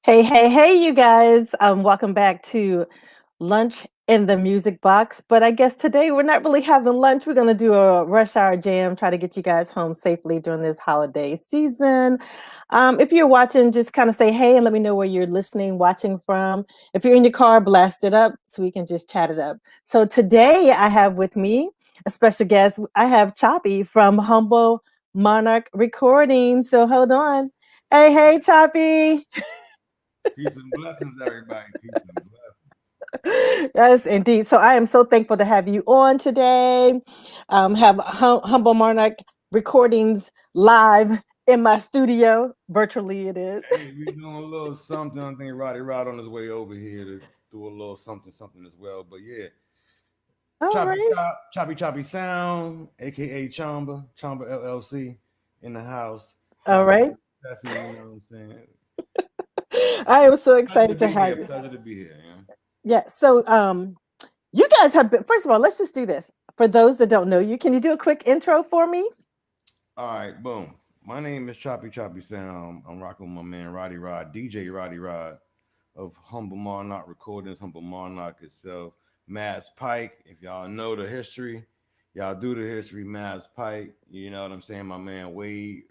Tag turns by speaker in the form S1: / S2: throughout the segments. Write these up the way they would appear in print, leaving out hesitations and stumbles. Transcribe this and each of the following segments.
S1: Hey, hey, hey, you guys. Welcome back to Lunch in the Music Box. But I guess today we're not really having lunch. We're going to do a rush hour jam, try to get you guys home safely during this holiday season. If you're watching, just kind of say hey and let me know where you're listening, watching from. If you're in your car, blast it up so we can just chat it up. So today I have with me a special guest. I have Choppy from Humble Monarch Recording. So hold on. Hey, hey, Choppy.
S2: Peace and blessings, everybody. Peace and
S1: Yes, indeed. So I am so thankful to have you on today. Have Humble Monarch Recordings live in my studio. Virtually, it is.
S2: blessings. Hey, we doing a little something. I think Roddy Rod on his way over here to do a little something as well. But yeah,
S1: All right.
S2: choppy sound, aka Chamba LLC in the house.
S1: All right.
S2: Definitely, you know what I'm saying.
S1: I am so
S2: Pleasure to
S1: excited to
S2: be here.
S1: have you.
S2: Pleasure to be here. Yeah.
S1: Yeah. So, you guys have been. First of all, let's just do this. For those that don't know you, can you do a quick intro for me?
S2: All right, boom. My name is Choppy Sound. I'm rocking with my man Roddy Rod, DJ Roddy Rod of Humble Monarch Recordings, Humble Monarch itself. Mads Pike, if y'all know the history, y'all do the history. Mads Pike, you know what I'm saying? My man Wade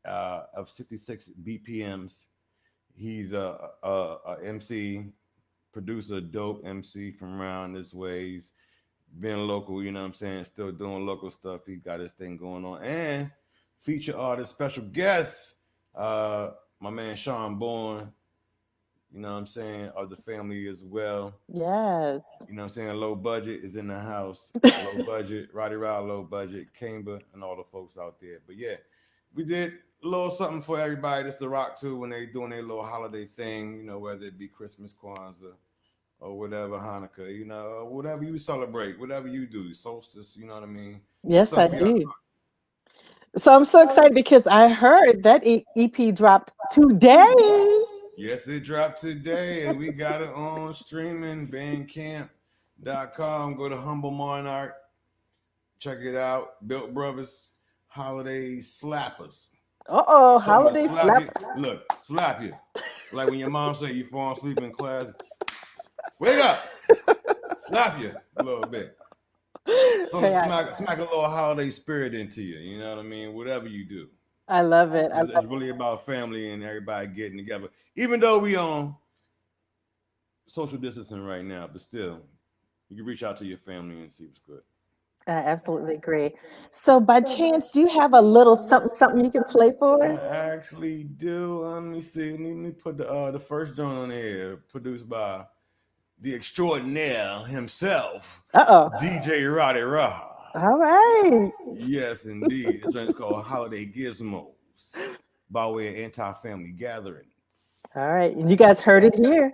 S2: of 66 BPMs. He's a MC, producer, dope MC from around this way. He's been local, you know what I'm saying? Still doing local stuff. He got his thing going on. And feature artist, special guest, my man Sean Bourne, you know what I'm saying, of the family as well.
S1: Yes.
S2: You know what I'm saying? Low budget is in the house. Low budget, Roddy Rod, low budget, Camber, and all the folks out there. But yeah, we did a little something for everybody. That's the rock too when they doing their little holiday thing, you know, whether it be Christmas, Kwanzaa, or whatever, Hanukkah, you know, whatever you celebrate, whatever you do, solstice, you know what I mean? It's
S1: Yes, I
S2: something for y'all.
S1: do. So I'm so excited because I heard that EP dropped today.
S2: Yes, it dropped today, and we got it on streaming, bandcamp.com. Go to Humble Monarch, check it out. Built Brothers Holiday Slappers.
S1: Uh-oh,
S2: Something to
S1: holiday
S2: slap
S1: slap.
S2: you. Look, slap you. Like when your mom say you fall asleep in class, wake up, slap you a little bit. Something
S1: Hey,
S2: to smack a little holiday spirit into you. You know what I mean? Whatever you do.
S1: I love it. I
S2: It's
S1: love
S2: really about family and everybody getting together. Even though we on social distancing right now, but still, you can reach out to your family and see what's good.
S1: I absolutely agree. So by chance, do you have a little something something you can play for
S2: I
S1: us?
S2: actually do. Let me see. Let me put the first joint on here, produced by the extraordinaire himself,
S1: Uh-oh.
S2: DJ Roddy Rod.
S1: All right.
S2: Yes, indeed. The joint's called Holiday Gizmos by way of anti-family gatherings.
S1: All right. And you guys heard it here.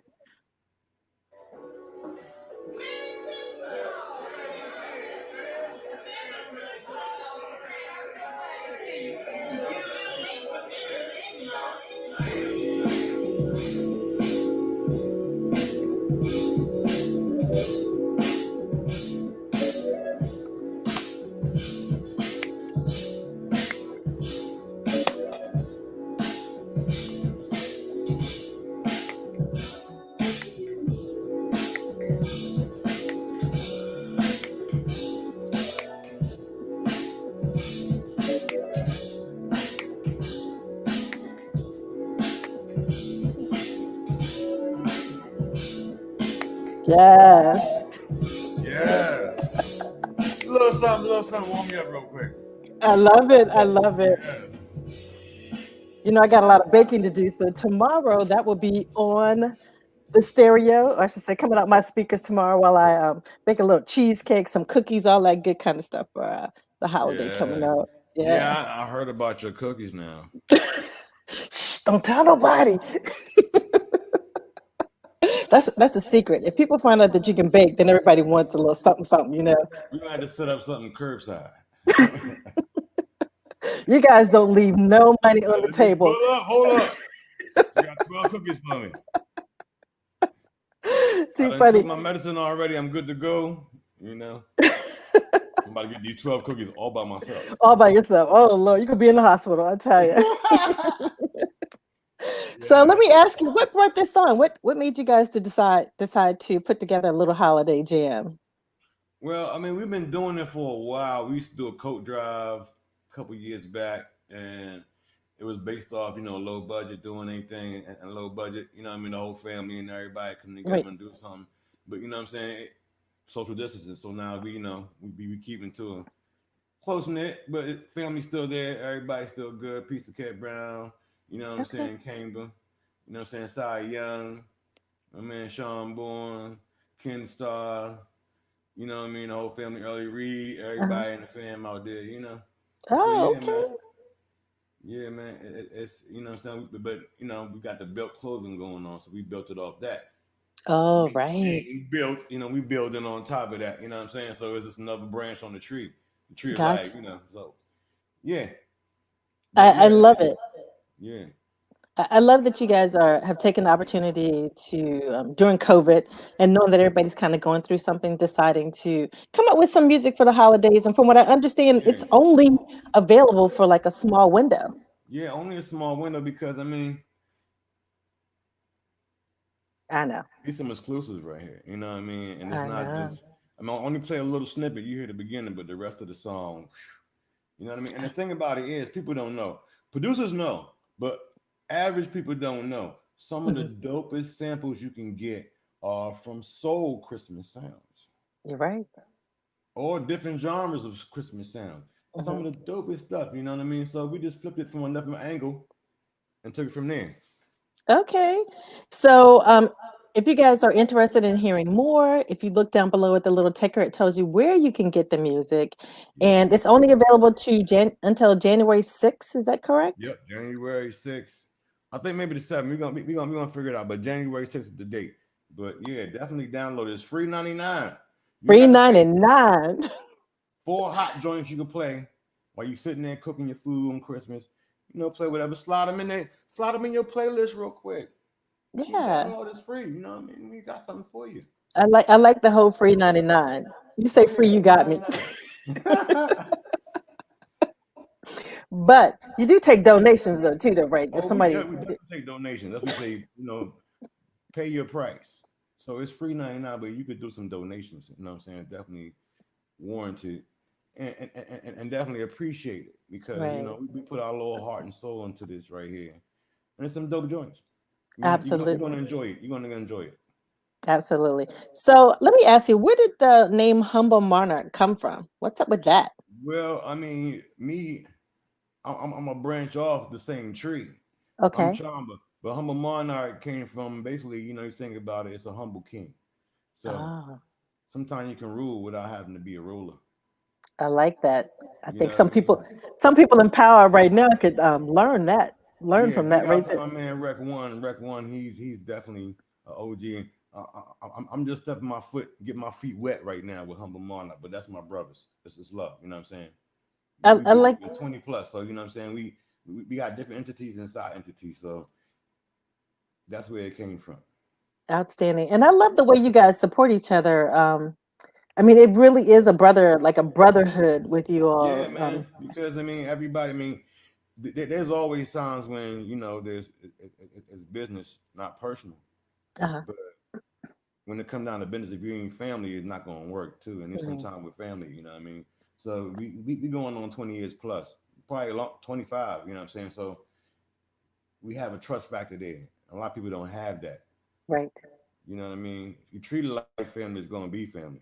S1: Yes.
S2: Yes. Little something, warm me up real quick.
S1: I love it. I love it.
S2: Yes.
S1: You know, I got a lot of baking to do. So tomorrow that will be on the stereo, or I should say, coming out my speakers tomorrow while I bake a little cheesecake, some cookies, all that good kind of stuff for the holiday coming
S2: Yeah.
S1: up. Yeah.
S2: Yeah, I heard about your cookies now.
S1: Shh, don't tell nobody. That's a secret. If people find out that you can bake, then everybody wants a little something, something. You know,
S2: We're gonna have to set up something curbside.
S1: you guys don't leave no money on the
S2: Just
S1: table.
S2: pull up, hold up. You got 12 cookies for me. I
S1: Too
S2: done took
S1: funny.
S2: my medicine already. I'm good to go. You know, I'm about to get these 12 cookies all by myself.
S1: All by yourself. Oh Lord, you could be in the hospital. I tell you. So let
S2: Yeah.
S1: me ask you, what brought this on? What made you guys to decide to put together a little holiday jam?
S2: Well, I mean, we've been doing it for a while. We used to do a coat drive a couple years back, and it was based off, low budget, doing anything and low budget. I mean, the whole family and everybody come
S1: Right.
S2: together and do something. But you know what I'm saying? Social distancing. So now we keeping to a close knit, but family's still there. Everybody's still good. Piece of Cat Brown. You know what I'm
S1: Okay.
S2: saying? Kamba. You know what I'm saying? Cy Young. My man Sean Bourne. Ken Starr. You know what I mean? The whole family, Early Reed,
S1: Uh-huh.
S2: everybody in the fam out there. So
S1: Oh,
S2: yeah, man.
S1: okay.
S2: Yeah, man. It's what I'm saying, but we got the belt closing going on, so we built it off that.
S1: Oh, right.
S2: We built, we building on top of that. You know what I'm saying? So it's just another branch on the tree of life.
S1: Gotcha.
S2: So yeah,
S1: I,
S2: but
S1: I
S2: yeah,
S1: love it.
S2: yeah,
S1: I love that you guys have taken the opportunity to during COVID and knowing that everybody's kind of going through something, deciding to come up with some music for the holidays. And from what I understand,
S2: yeah,
S1: it's only available for like a small window.
S2: yeah. Only a small window because I mean,
S1: I know.
S2: these some exclusives right here. You know what I mean? And it's
S1: I
S2: not
S1: know.
S2: just. I mean, I'll only play a little snippet. You hear the beginning, but the rest of the song. You know what I mean? And the thing about it is, people don't know. Producers know, but average people don't know. Some of the
S1: Mhm.
S2: dopest samples you can get are from soul Christmas sounds
S1: You're right.
S2: or different genres of Christmas sound. Some
S1: Mhm.
S2: of the dopest stuff, you know what I mean? So we just flipped it from a different angle and took it from there.
S1: Okay. So, if you guys are interested in hearing more, if you look down below at the little ticker, it tells you where you can get the music,
S2: Yep.
S1: and it's only available to until January 6th. Is that correct?
S2: Yep. January 6th. I think maybe the 7th. We're gonna figure it out. But January 6th is the date. But yeah, definitely download it. It's free 99. You ain't
S1: Free
S2: got to pay.
S1: 99.
S2: Four hot joints you can play while you sitting there cooking your food on Christmas. Play whatever. Slide them in there. Slide them in your playlist real quick. You
S1: Yeah,
S2: download it's free. You know what I mean? We got something for you.
S1: I like the whole free 99. You say
S2: Oh
S1: free,
S2: yeah,
S1: you
S2: free
S1: got me.
S2: 99.
S1: But you do take donations though too, though, right? If
S2: Oh, we
S1: somebody's
S2: definitely take donations. That's what we say. Pay your price. So it's free 99, but you could do some donations. You know what I'm saying? Definitely warranted. And definitely appreciate it because
S1: right,
S2: we put our little heart and soul into this right here, and it's some dope joints. You're gonna
S1: absolutely,
S2: enjoy it. You're gonna enjoy it.
S1: absolutely. So let me ask you, where did the name Humble Monarch come from? What's up with that?
S2: Well, I mean, I'm a branch off the same tree. I'm
S1: Okay.
S2: Chamba, but humble monarch came from basically, you think about it, it's a humble king. So
S1: Oh,
S2: sometimes you can rule without having to be a ruler.
S1: I like that. I
S2: You
S1: think
S2: know what I mean?
S1: some people in power right now could learn
S2: Yeah,
S1: from
S2: big
S1: that
S2: out
S1: right
S2: to
S1: there.
S2: my man Rec One. Rec One, he's definitely an OG. I'm just stepping my foot, get my feet wet right now with humble monarch, but that's my brothers. This is love. You know what I'm saying? We
S1: I
S2: been
S1: like
S2: 20 plus, so you know what I'm saying. We got different entities inside entities, so that's where it came from.
S1: outstanding, and I love the way you guys support each other. I mean, it really is like a brotherhood with you
S2: Yeah,
S1: all.
S2: man. Because I mean, everybody. I mean, there's always times when it's business, not personal.
S1: Uh-huh.
S2: But when it comes down to business, if you ain't family, it's not gonna work too. And there's some
S1: Mhm.
S2: time with family. You know what I mean? So we going on 20 years plus, probably a long 25. You know what I'm saying? So we have a trust factor there. A lot of people don't have that.
S1: Right.
S2: You know what I mean? If you treat it like family, it's gonna be family.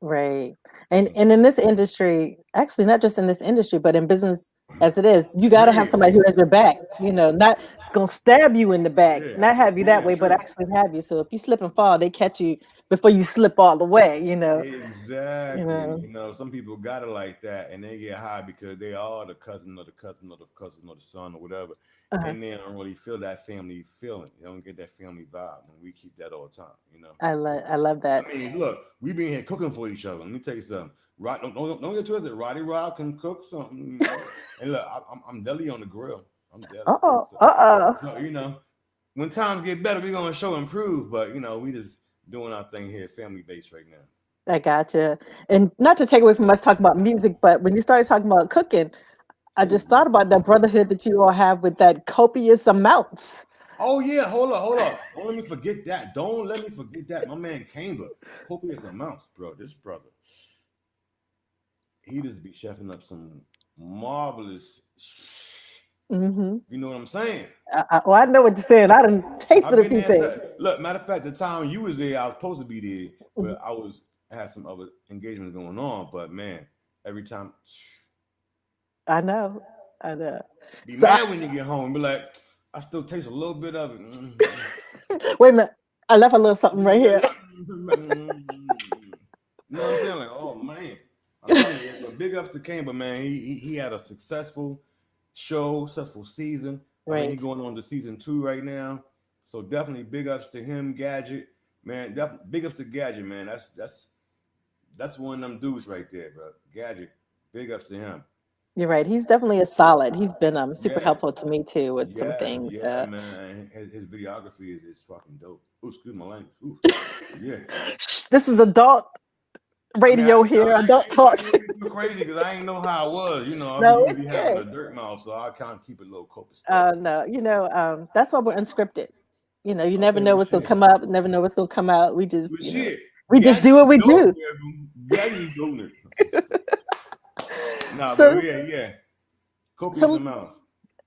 S1: Right.
S2: So,
S1: And in this industry, actually not just in this industry, but in business as it is, you got to have
S2: period.
S1: somebody who has your back, not gonna stab you in the back,
S2: Yeah,
S1: not have you that
S2: yeah,
S1: way, but
S2: true.
S1: actually have you. So if you slip and fall, they catch you before you slip all the way. You
S2: Exactly.
S1: know.
S2: Some people got it like that and they get high because they are the cousin or the cousin or the cousin or the son or whatever.
S1: Uh-huh.
S2: And they don't really feel that family feeling. They don't get that family vibe. And we keep that all the time.
S1: I love that.
S2: I mean, look, we been here cooking for each other. Let me tell you something. Rod, don't get twisted. Roddy Rod can cook something. And look, I'm deli on the grill. I'm deli.
S1: Uh-oh.
S2: So,
S1: Uh-oh.
S2: when times get better, we're gonna show improve. But we just doing our thing here, family based right now.
S1: I gotcha. And not to take away from us talking about music, but when you started talking about cooking, I just
S2: Ooh.
S1: thought about that brotherhood that you all have with that copious amounts.
S2: Oh yeah, hold up. Don't let me forget that. Don't let me forget that. My man Kamba, copious amounts, bro. This brother, he just be chefing up some marvelous.
S1: Hmm.
S2: You know what I'm saying?
S1: Well, I know what you're saying. I done tasted
S2: I've
S1: a
S2: been
S1: few
S2: there.
S1: things.
S2: Look, matter of fact, the time you was there, I was supposed to be there,
S1: Mhm.
S2: but I had some other engagements going on. But man, every time,
S1: I know. I know.
S2: be
S1: So,
S2: mad when you get home. Be like, I still taste a little bit of it.
S1: wait a minute. I left a little something right here.
S2: You know what I'm saying? Like, oh man, I'm telling you, but big ups to Kamba, man. He had a successful show, successful season. I mean, he
S1: Right.
S2: going on to season 2 right now. So definitely big ups to him, Gadget, man. Big ups to Gadget, man. That's one of them dudes right there, bro. Gadget, big ups to him.
S1: You're right. He's definitely a solid. He's been super
S2: Yeah,
S1: helpful to me too with some things.
S2: yeah, man. His videography is fucking dope. Ooh, excuse my language. Ooh, yeah.
S1: This is adult
S2: I mean,
S1: radio here. Adult
S2: I
S1: talk.
S2: ain't gonna be too crazy because I ain't know how I was. You know, I be
S1: No, it's
S2: usually having a
S1: good.
S2: dirt mouth, so I kind of keep it a little copacetic.
S1: No, that's why we're unscripted. You never
S2: Okay,
S1: know
S2: well,
S1: what's gonna
S2: shit.
S1: come up, never know what's gonna come out.
S2: Well, shit.
S1: We just do
S2: Gadget
S1: what we
S2: dope,
S1: do.
S2: Gadget dope. Nah, but
S1: So,
S2: yeah. Copious
S1: so
S2: amounts.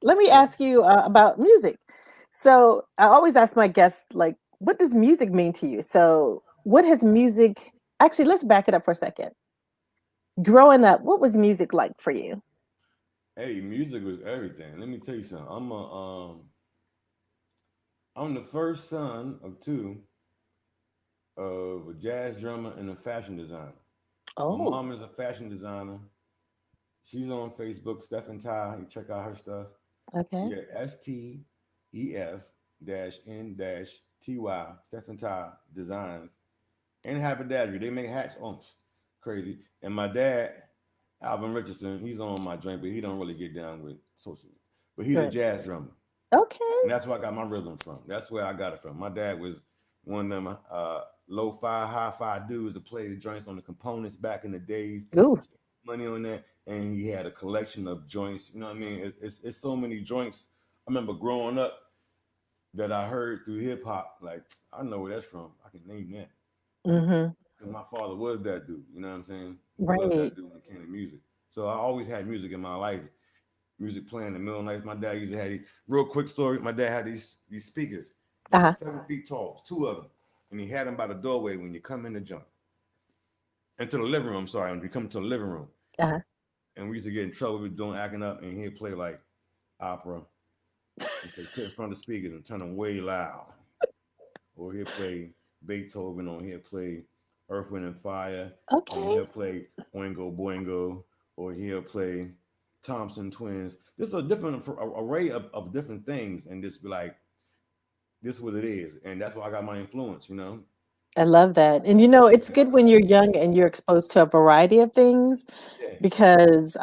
S1: let me
S2: So,
S1: ask you about music. So I always ask my guests, like, what does music mean to you? So what has music actually, let's back it up for a second. Growing up, what was music like for you?
S2: hey, music was everything. Let me tell you something. I'm the first son of two of a jazz drummer and a fashion designer. My
S1: Oh,
S2: mom is a fashion designer. She's on Facebook, Stephen Ty. You check out her stuff.
S1: okay.
S2: Yeah, STEF-N-Ty, Stephen Ty Designs and Haberdashery. They make hats. Oh, crazy. And my dad, Alvin Richardson, he's on my joint, but he don't really get down with social. But he's a
S1: Right.
S2: jazz drummer.
S1: Okay.
S2: And that's where I got my rhythm from. That's where I got it from. My dad was one of them low-fi, hi-fi dudes that played the joints on the components back in the days.
S1: Ooh.
S2: He spent money on that, and he had a collection of joints. You know what I mean? It's so many joints. I remember growing up that I heard through hip hop. Like I know where that's from. I can name that.
S1: Mm-hmm.
S2: Because my father was that dude. You know what I'm saying? He was
S1: Right.
S2: that dude when it came to music. So I always had music in my life. Music playing in the middle of the night. My dad used to have these real quick story. My dad had these speakers, about
S1: Uh-huh.
S2: 7 feet tall, two of them, and he had them by the doorway when you come in the joint into the living room. Sorry, when you come to the living room,
S1: Uh-huh.
S2: and we used to get in trouble with doing acting up, and he'd play like opera and say sit in front of the speakers and turn them way loud, or he'll play Beethoven, or he'll play Earth, Wind and Fire, and
S1: Okay.
S2: he'll play Oingo Boingo, or he'll play Thompson Twins. There's a different array of different things, and just be like, this is what it is, and that's why I got my influence. You know.
S1: I love that. And it's good when you're young and you're exposed to a variety of things
S2: Yeah.
S1: because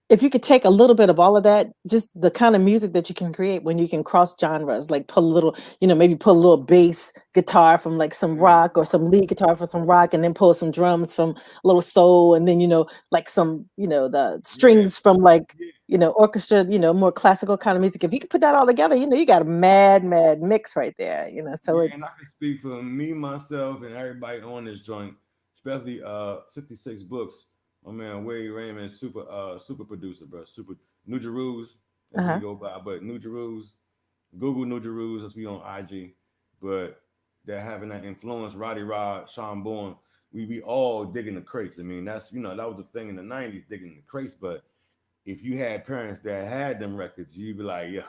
S1: if you could take a little bit of all of that, just the kind of music that you can create when you can cross genres, like put a little, maybe put a little bass guitar from like some
S2: Mm.
S1: rock or some lead guitar from some rock, and then pull some drums from a little soul, and then like some, the
S2: Yeah.
S1: strings from like,
S2: Yeah.
S1: orchestra, more classical kind of music. If you could put that all together, you got a mad, mad mix right there. So
S2: Yeah, and
S1: it's
S2: I can speak for me, myself, and everybody on this joint, especially 66 Books. My man Wade Raymond, super producer, bro. Super New Jerus, as we
S1: uh-huh.
S2: go by, but New Jerus, Google New Jerus as we on IG. But they're having that influence, Roddy Rod, Sean Bourne. We all digging the crates. I mean, that's that was the thing in the 90s, digging the crates. But if you had parents that had them records, you'd be like, yo,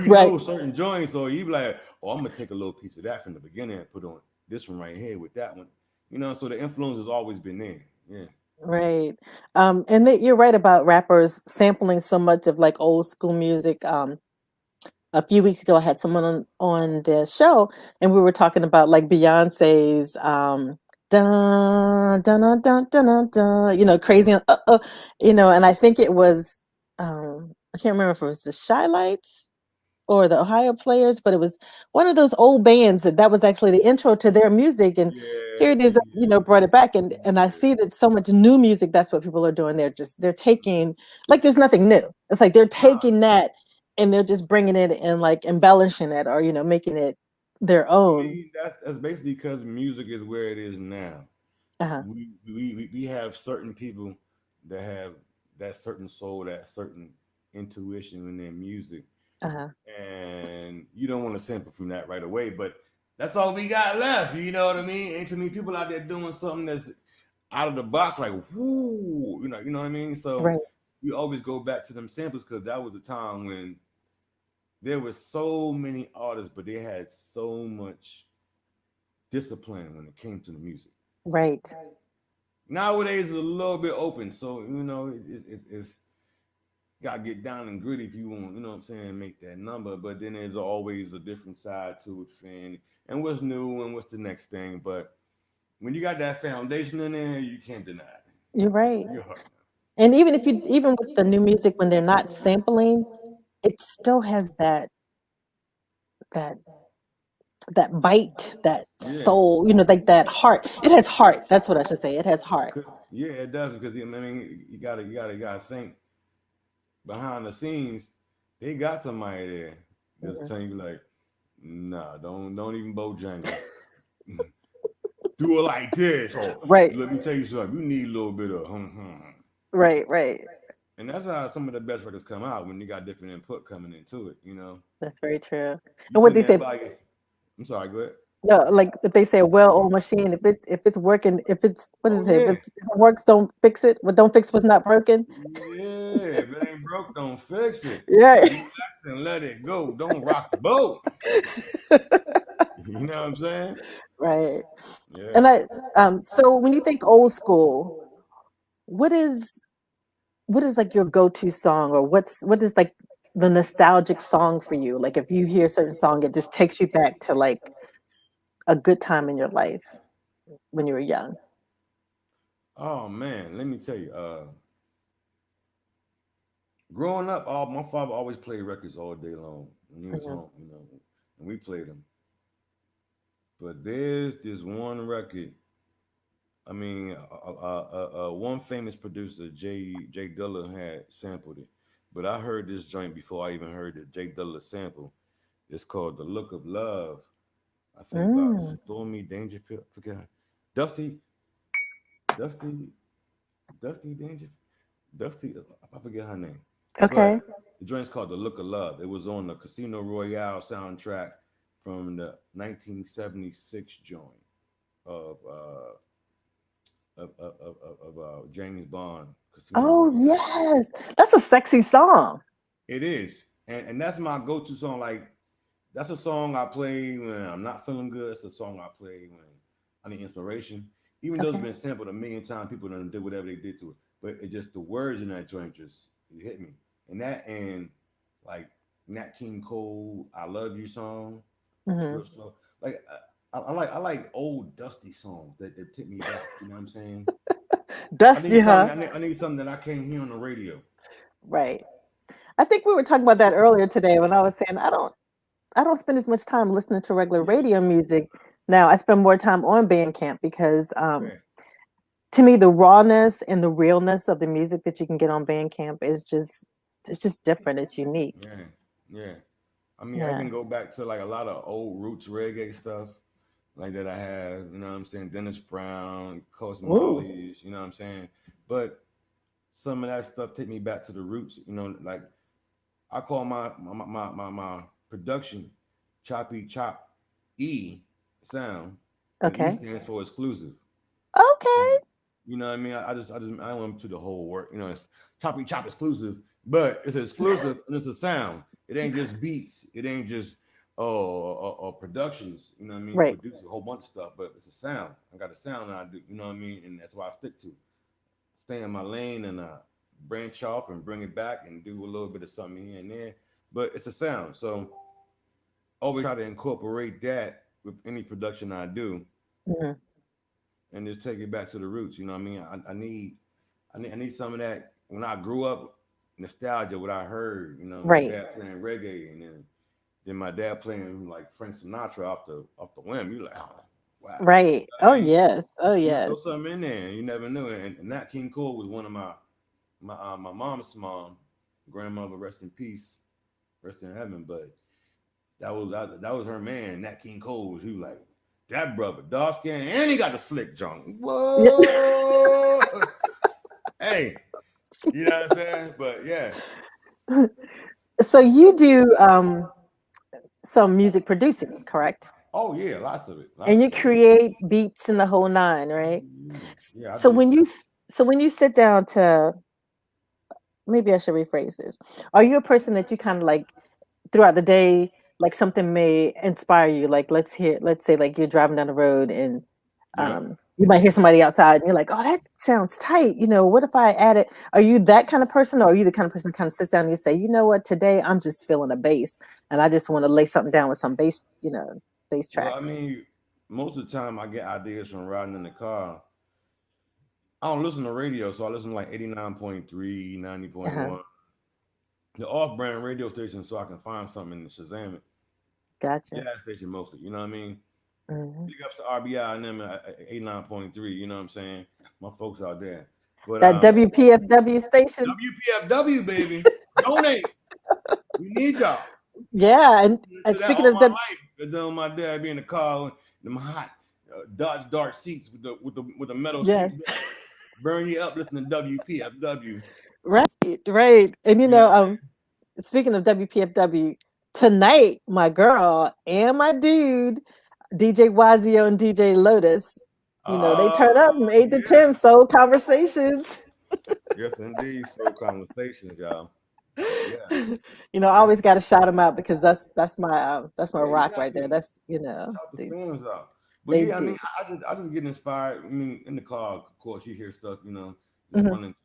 S1: Right.
S2: certain joints, or you be like, oh, I'm gonna take a little piece of that from the beginning and put on this one right here with that one. So the influence has always been there. Yeah.
S1: Right. And you're right about rappers sampling so much of like old school music. A few weeks ago, I had someone on the show, and we were talking about like Beyonce's dun dun dun dun dun dun, dun crazy, and I think it was I can't remember if it was the Shy Lights or the Ohio Players, but it was one of those old bands that was actually the intro to their music. And
S2: Yeah.
S1: here it is, brought it back. And I see that so much new music, that's what people are doing. They're taking, like, there's nothing new. It's like they're
S2: Nah,
S1: taking that. and they're just bringing it and like embellishing it, or making it their
S2: I
S1: own.
S2: mean, that's basically because music is where it is now.
S1: Uh-huh.
S2: We have certain people that have that certain soul, that certain intuition in their music,
S1: Uh-huh.
S2: and you don't want to sample from that right away. But that's all we got left. You know what I mean? And to me, people out there doing something that's out of the box, like whoo, you know what I mean. So
S1: Right.
S2: we always go back to them samples because that was the time when there were so many artists, but they had so much discipline when it came to the music.
S1: Right.
S2: Nowadays, it's a little bit open, so it's got to get down and gritty if you want, you know what I'm saying, make that number. But then there's always a different side to it, fan, and what's new and what's the next thing. But when you got that foundation in there, you can't deny it.
S1: You're right.
S2: You're hard.
S1: And even with the new music, when they're not sampling, it still has that that bite, that
S2: Yeah,
S1: soul, like that heart. It has heart. That's what I should say. It has heart.
S2: yeah, it does because I mean, you gotta think behind the scenes, they got somebody there just
S1: Mhm.
S2: telling you like, nah, don't even Bojangle. Do it like this, or
S1: Right.
S2: let me tell you something. You need a little bit of
S1: Right. Right.
S2: and that's how some of the best records come out when you got different input coming into it.
S1: That's very true.
S2: You
S1: And what
S2: sitting
S1: they
S2: there
S1: say,
S2: by your, I'm sorry, go ahead.
S1: no, like if they say a well-oiled machine, if it's working, if it's what
S2: Oh
S1: does it say? If
S2: yeah,
S1: it works, don't fix it. What don't fix what's not broken.
S2: yeah. If it ain't broke, don't fix it.
S1: Yeah.
S2: Relax and let it go. Don't rock the boat. You know what I'm saying?
S1: Right.
S2: Yeah.
S1: And so when you think old school, what is what is like your go-to song, or what is like the nostalgic song for you? Like if you hear a certain song, it just takes you back to like a good time in your life when you were young.
S2: Oh man, let me tell you. Growing up, all my father always played records all day long when he was
S1: Mhm.
S2: home. And we played them. But there's this one record. I mean, one famous producer, Jay Dilla, had sampled it. But I heard this joint before I even heard the Jay Dilla sample. It's called "The Look of Love." I think
S1: Mm,
S2: Stormy Dangerfield. Forget her. Dusty, Dusty, Dusty Danger, Dusty. I forget her name.
S1: okay.
S2: But the joint's called "The Look of Love." It was on the Casino Royale soundtrack from the 1976 joint of James Bond, Casino
S1: Oh
S2: Royale.
S1: yes, that's a sexy song.
S2: It is, and that's my go-to song. Like that's a song I play when I'm not feeling good. It's a song I play when I need inspiration. Even though it's
S1: Okay.
S2: been sampled a million times, people done did whatever they did to it. But it just the words in that joint just it hit me. And that and like Nat King Cole, "I Love You" song,
S1: Hmm.
S2: real slow. Like I like old dusty songs that take me back. You know what I'm saying? I
S1: Dusty,
S2: need something.
S1: huh?
S2: I need something that I can't hear on the radio.
S1: Right. I think we were talking about that earlier today when I was saying I don't spend as much time listening to regular
S2: Yes.
S1: radio music now. I spend more time on Bandcamp because
S2: Yeah.
S1: to me the rawness and the realness of the music that you can get on Bandcamp is just it's just different. It's unique.
S2: Yeah. Yeah. I mean, I
S1: Yeah.
S2: even go back to like a lot of old roots reggae stuff like that I have. You know what I'm saying? Dennis Brown, Coast
S1: Ooh.
S2: Molly's. You know what I'm saying? But some of that stuff take me back to the roots. Like I call my production choppy chop E sound, and E
S1: Okay.
S2: stands for exclusive.
S1: Okay.
S2: You know what I mean? I went to the whole work. It's choppy chop exclusive, but it's exclusive and it's a sound. It ain't just beats. It ain't just productions. You know what I mean?
S1: Right.
S2: Produce a whole bunch of stuff, but it's a sound. I got a sound that I do. You know what I mean? And that's why I stick to. Stay in my lane and branch off and bring it back and do a little bit of something here and there. But it's a sound, so always try to incorporate that with any production I do
S1: Mhm.
S2: and just take it back to the roots. You know what I mean? I need some of that when I grew up, nostalgia, what I heard, my
S1: Right.
S2: dad playing reggae and then my dad playing like Frank Sinatra off the whim. You like, oh wow.
S1: Right.
S2: I
S1: Oh
S2: mean,
S1: yes. Oh
S2: throw
S1: yes.
S2: something in there. You never knew. And Nat King Cole was one of my mom's mom, grandmother, rest in peace. rest in heaven. But that was her man, Nat King Cole. He was like, that brother, dark skin, and he got the slick junk.
S1: Yeah.
S2: Whoa, hey, you know what I'm saying? But yeah,
S1: So you do some music producing, correct?
S2: oh yeah, lots of it,
S1: And
S2: lots
S1: you
S2: of it.
S1: create beats in the whole nine, right?
S2: Yeah, I
S1: So
S2: do.
S1: when you sit down to, maybe I should rephrase this. Are you a person that you kind of like throughout the day, like something may inspire you? Like let's say like you're driving down the road and
S2: Yep.
S1: you might hear somebody outside and you're like, oh, that sounds tight. What if I add it? Are you that kind of person, or are you the kind of person that kind of sits down and you say, you know what, today I'm just feeling a bass and I just want to lay something down with some bass, bass
S2: Well, I
S1: tracks?
S2: mean, most of the time I get ideas from riding in the car. I don't listen to radio, so I listen to like 89.3, ninety point
S1: Uh-huh.
S2: one, the off-brand radio station, so I can find something and Shazam it.
S1: Gotcha.
S2: Gas station mostly, you know what I mean?
S1: Hmm.
S2: Big ups to RBI and them at 89.3, you know what I'm saying? My folks out there. But
S1: That WPFW station.
S2: WPFW, baby, donate. We need y'all.
S1: Yeah, and
S2: To that
S1: speaking
S2: all
S1: of
S2: my life. That done my dad be in the car, them hot Dodge Dart seats with the metal seat
S1: yes.
S2: burn you up listening to WPFW.
S1: Right, right. And
S2: You know what I'm saying?
S1: speaking of WPFW, tonight my girl and my dude, DJ Wazio and DJ Lotus, they
S2: Oh
S1: turn up from 8 to 10
S2: yeah.
S1: soul conversations.
S2: Yes, indeed. So conversations, y'all. Yeah.
S1: I
S2: Yeah.
S1: always got to shout them out because that's my
S2: Yeah, you
S1: rock
S2: got
S1: right there.
S2: to
S1: That's
S2: shout the
S1: they
S2: fans out. But
S1: they
S2: yeah, I
S1: do.
S2: mean, I just get inspired. I mean, in the car, of course, you hear stuff, just
S1: Mhm.
S2: running.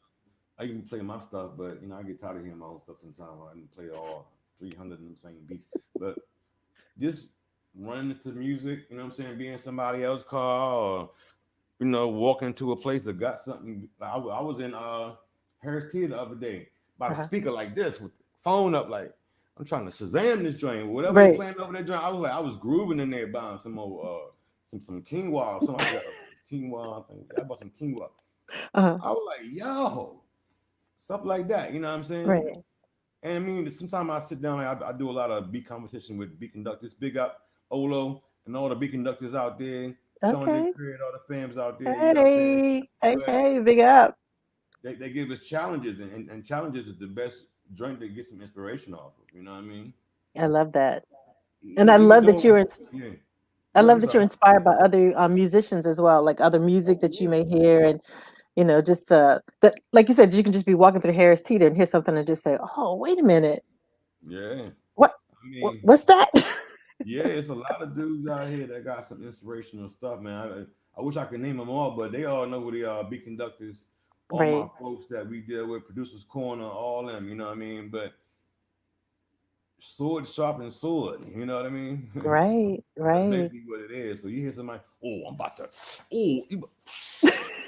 S2: I even play my stuff, but I get tired of hearing my own stuff sometimes. I can play all 300 of them same beats. But just running to music, you know what I'm saying, being somebody else's car, or walking to a place that got something. I was in Harris Teeter the other day by the
S1: Uh-huh.
S2: speaker like this with the phone up, like I'm trying to Shazam this joint. Whatever they
S1: Right.
S2: playing over that joint, I was grooving in there buying some old some quinoa or something. I got quinoa. I think I bought some quinoa.
S1: Uh-huh.
S2: I was like, yo, stuff like that. You know what I'm saying?
S1: Right.
S2: And I mean, sometimes I sit down, like, I do a lot of beat competition with beat conductors. Big up Olo and all the beat conductors out there, showing their
S1: Okay.
S2: career, all the fams out there, you know what I'm saying?
S1: Hey, hey,
S2: But
S1: hey, big up.
S2: they give us challenges, and challenges is the best joint to get some inspiration off of, you know what I mean?
S1: I love that. And I
S2: Even
S1: love that
S2: though,
S1: I
S2: yeah, go ahead, I'm
S1: you're
S2: sorry.
S1: inspired by other musicians as well, like other music
S2: Oh,
S1: that you may hear, and just the like you said, you can just be walking through Harris Teeter and hear something and just say, "Oh, wait a minute,
S2: yeah. Yeah.
S1: what,
S2: I mean,
S1: what's that?"
S2: yeah, it's a lot of dudes out here that got some inspirational stuff, man. I wish I could name them all, but they all know who they are. Beat conductors, all my
S1: Right,
S2: folks that we deal with, producers corner, all them, you know what I mean? But sword sharp and sword, you know what I mean?
S1: right,
S2: That's
S1: right,
S2: basically what it is. So you hear somebody,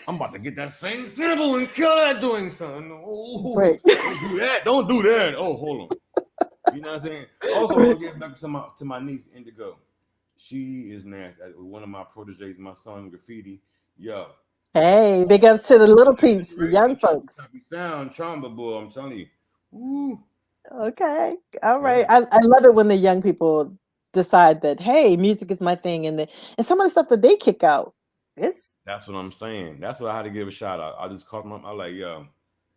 S2: I'm about to get that same sample and kill that doing something. Oh,
S1: right,
S2: don't do that. Don't do that. Oh, hold on. You know what I'm saying? Also, I
S1: right.
S2: want to get back to my niece Indigo. She is nasty. One of my proteges, my son Graffiti. Yo,
S1: Hey, big ups to the little peeps, the young
S2: generation,
S1: folks.
S2: choppy sound, Tromba boy. I'm telling you. Ooh,
S1: Okay, all right.
S2: yeah.
S1: I love it when the young people decide that, hey, music is my thing, and some of the stuff that they kick out, it's
S2: That's what I'm saying. That's what I had to give a shout out. I just caught my. I like, yo.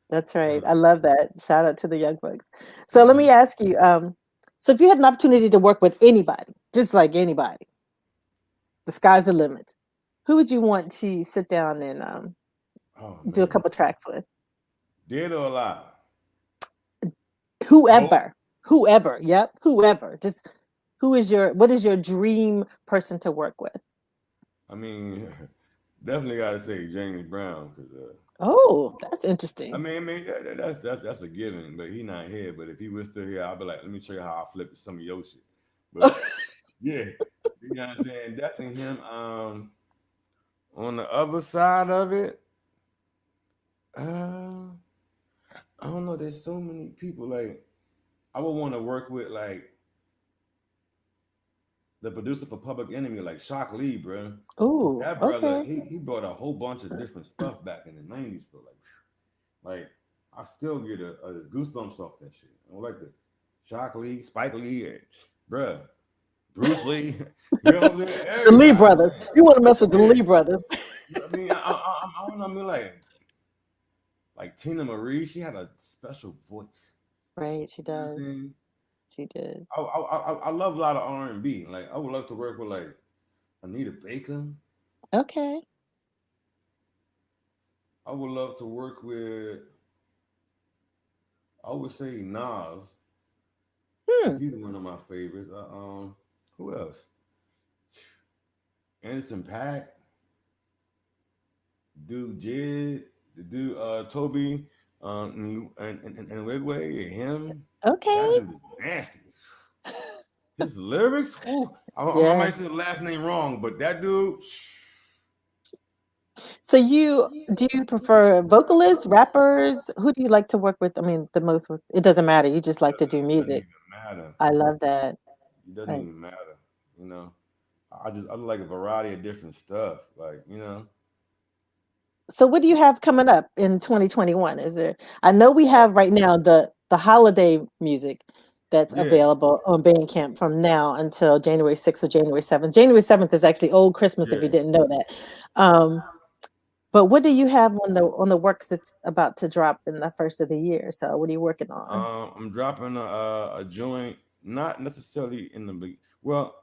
S1: That's right. I love that. Shout out to the young folks. So let
S2: Mm-hmm.
S1: me ask you, so if you had an opportunity to work with anybody, just like anybody, the sky's the limit. Who would you want to sit down and
S2: Oh
S1: do a
S2: man,
S1: couple tracks with?
S2: dead or alive? Both.
S1: Whoever. Whoever. Yep. Whoever. Just what is your dream person to work with?
S2: I mean, definitely got to say James Brown because
S1: Oh, that's
S2: I
S1: interesting.
S2: mean, that's a given. But he not here. But if he was still here, I'd be like, let me show you how I flip some of your shit. But yeah, you know what I'm saying. Definitely him. On the other side of it, uh, I don't know. There's so many people. Like I would want to work with like the producer for Public Enemy, like Shock Lee, bro.
S1: Oh,
S2: That brother,
S1: okay.
S2: he brought a whole bunch of different stuff back in the '90s, bro. Like I still get a goosebumps off that shit. I like the Shock Lee, Spike Lee, bruh, Bruce Lee. You know what I'm saying?
S1: The Lee
S2: Everybody,
S1: brothers. You want to mess with the
S2: man.
S1: Lee brothers.
S2: I mean, I don't know. I mean, like Tina Marie, she had a special voice.
S1: Right, she
S2: You know what I'm
S1: does.
S2: saying?
S1: She did.
S2: I love a lot of R&B. Like I would love to work with like Anita Baker.
S1: Okay.
S2: I would love to work with. I would say Nas
S1: Hmm.
S2: because he's one of my favorites. Who else? Anderson Paak, dude Jid, the dude Toby, and Wigway, him. That
S1: Okay.
S2: dude is nasty. His lyrics, ooh, I
S1: Yeah.
S2: might say the last name wrong, but that dude.
S1: So do you prefer vocalists, rappers? Who do you like to work with? I mean, the most with, it doesn't matter. You just like to do
S2: Doesn't
S1: music.
S2: even matter.
S1: I love that.
S2: It doesn't
S1: Like,
S2: even matter. You know, I like a variety of different stuff. Like
S1: so what do you have coming up in 2021? Is there, I know we have right now the holiday music that's
S2: yeah,
S1: available on Bandcamp from now until January 6th or January 7th. January 7th is actually Old Christmas if you
S2: yeah.
S1: didn't know that. Um, but what do you have on the works that's about to drop in the first of the year? So what are you working on?
S2: I'm dropping a joint, not necessarily in the well,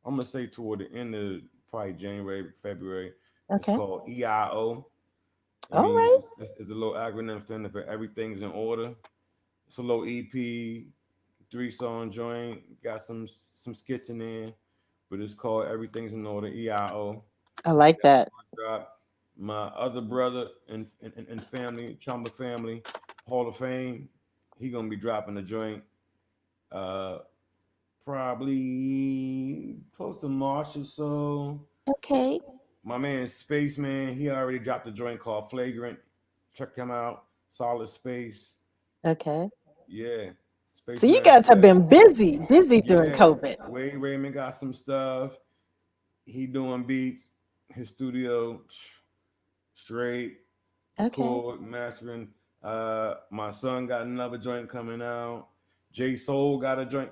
S2: I'm gonna say toward the end of probably January, February. It's
S1: Okay.
S2: called EIO. I
S1: All
S2: mean,
S1: right.
S2: it's a little acronym standing for Everything's in Order. It's a little EP, 3-song joint. Got some skits in there, but it's called Everything's in Order EIO.
S1: I like
S2: That's
S1: that.
S2: gonna drop. My other brother and family, Chamba family, Hall of Fame. He gonna be dropping a joint. Uh, Probably close to March or so.
S1: Okay.
S2: My man Spaceman, he already dropped a joint called Flagrant. Check him out. Solid Space.
S1: Okay.
S2: Yeah.
S1: So you
S2: Spaceman
S1: guys have
S2: Flag.
S1: been busy during
S2: Yeah.
S1: COVID.
S2: Wade Raymond got some stuff. He doing beats. His studio straight.
S1: Okay.
S2: Record, mastering. My son got another joint coming out. J Soul got a joint.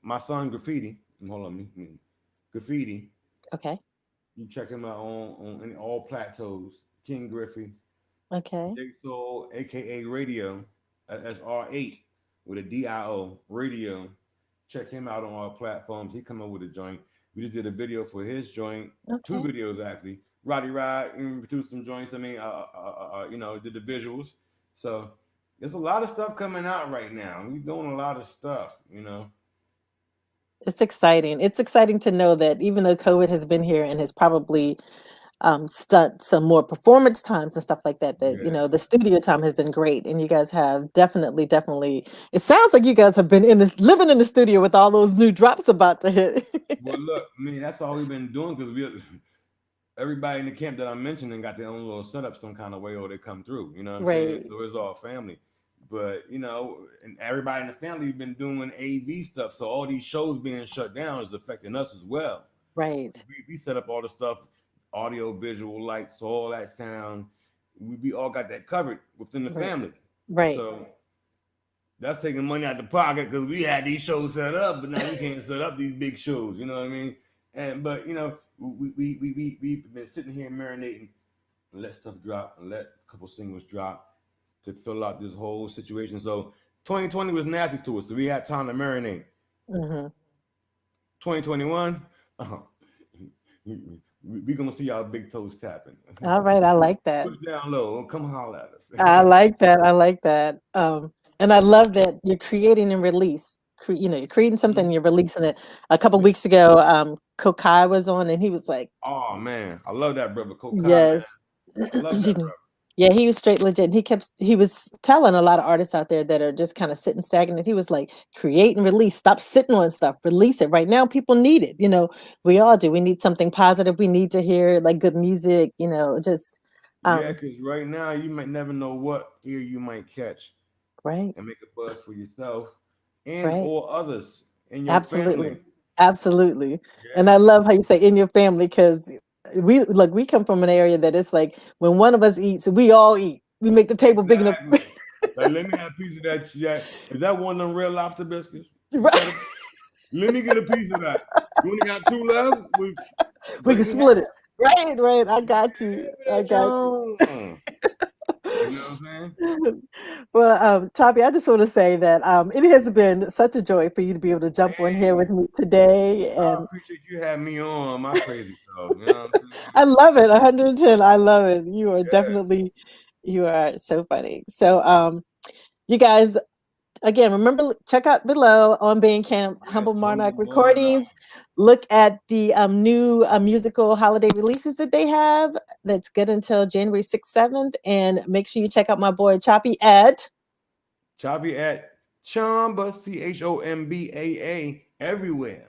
S2: My son Graffiti. Hold on, Graffiti.
S1: Okay.
S2: You check him out on all plateaus. King Griffey,
S1: Okay.
S2: J Soul, aka Radio. That's R8 with a DIO Radio. Check him out on all platforms. He come up with a joint. We just did a video for his joint. Two
S1: Okay.
S2: videos actually. Roddy Rod produced some joints. I mean, did the visuals. So there's a lot of stuff coming out right now. We doing a lot of stuff.
S1: It's exciting. It's exciting to know that even though COVID has been here and has probably stunt some more performance times and stuff like that, that, you
S2: Yeah.
S1: know, the studio time has been great. And you guys have definitely, it sounds like you guys have been living in the studio with all those new drops about to hit.
S2: Well, look, I mean, that's all we've been doing because everybody in the camp that I'm mentioning got their own little setup some kind of way or they come through. You know what I'm saying?
S1: Right.
S2: So it's all family. But and everybody in the family been doing AV stuff. So all these shows being shut down is affecting us as well.
S1: Right.
S2: We set up all the stuff, audio, visual, lights, all that sound. We all got that covered within the
S1: Right.
S2: family.
S1: Right.
S2: So that's taking money out the pocket because we had these shows set up, but now we can't set up these big shows. You know what I mean? But we've been sitting here marinating and let stuff drop and let a couple singles drop to fill out this whole situation. So 2020 was nasty to us, so we had time to marinate.
S1: Mm-hmm.
S2: 2021, we're gonna see y'all big toes tapping.
S1: All right. I like that.
S2: Push down low, come holler at us.
S1: I like that. I like that. And I love that you're creating and release. You're creating something and you're releasing it. A couple weeks ago, Kokai was on and he was like,
S2: Oh man, I love that brother, Kokai,
S1: yes.
S2: man. I love that brother.
S1: Yeah, he was straight legit. He was telling a lot of artists out there that are just kind of sitting stagnant. He was like, create and release. Stop sitting on stuff. Release it. Right now, people need it. We all do. We need something positive. We need to hear like good music, just
S2: Yeah, because right now you might never know what ear you might catch
S1: right.
S2: and make a buzz for yourself and
S1: Right.
S2: or others in your
S1: Absolutely.
S2: family.
S1: Absolutely.
S2: Yeah.
S1: And I love how you say in your family, because we come from an area that it's like when one of us eats, we all eat. We make the table big enough.
S2: Exactly. Like, let me have a piece of that. Is that one of them Red Lobster biscuits?
S1: Right.
S2: Let me get a piece of that. You only got 2 left?
S1: We can split it. Right. I got you. I got you.
S2: You know what I'm saying?
S1: Well, Choppy, I just want to say that it has been such a joy for you to be able to jump on here with me today.
S2: I
S1: And
S2: appreciate you having me on my crazy self. You know what I'm saying?
S1: I love it. 110. I love it. You are definitely, you are so funny. So, you guys, again, remember, check out below on Bandcamp,
S2: Yes,
S1: Humble Monarch
S2: Humble
S1: Recordings. Look at the new musical holiday releases that they have. That's good until January 6th, 7th. And make sure you check out my boy Choppy at
S2: Chomba, CHOMBAA, everywhere.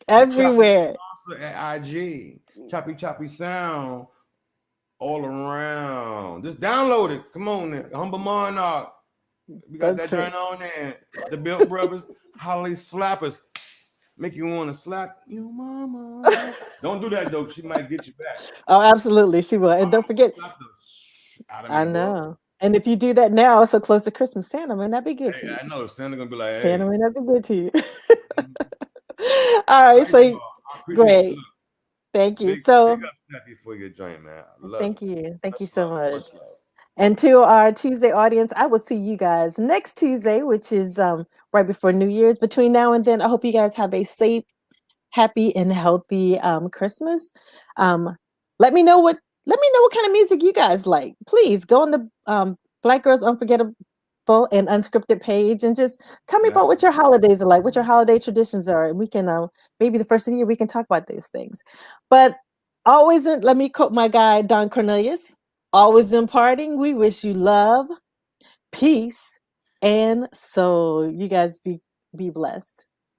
S1: everywhere.
S2: Choppy at IG, Choppy Sound, all around. Just download it. Come on, there. Humble Monarch. We got
S1: That's
S2: that
S1: right.
S2: joint on there. The Built Brothers, Holly Slappers. Make you want to slap your mama. Don't do that though. She might get you back.
S1: Oh, absolutely, she will. And don't forget,
S2: Slap the out of
S1: I
S2: me, bro.
S1: know. And if you do that now, so close to Christmas, Santa may not be good to
S2: Hey,
S1: you.
S2: I know Santa gonna be like,
S1: Santa
S2: hey.
S1: may not be good to you. All right, so
S2: I appreciate
S1: great.
S2: you.
S1: Thank you.
S2: Big
S1: So
S2: up Steffi for your joint, man. I love
S1: thank
S2: it.
S1: you. Thank you
S2: Much
S1: so
S2: love,
S1: much.
S2: much love.
S1: And to our Tuesday audience, I will see you guys next Tuesday, which is right before New Year's. Between now and then, I hope you guys have a safe, happy, and healthy Christmas. Let me know what kind of music you guys like. Please go on the Black Girls Unforgettable and Unscripted page and just tell me about what your holidays are like, what your holiday traditions are, and we can maybe the first of the year we can talk about those things. But always, let me quote my guy Don Cornelius. Always imparting, we wish you love, peace, and soul. You guys be blessed.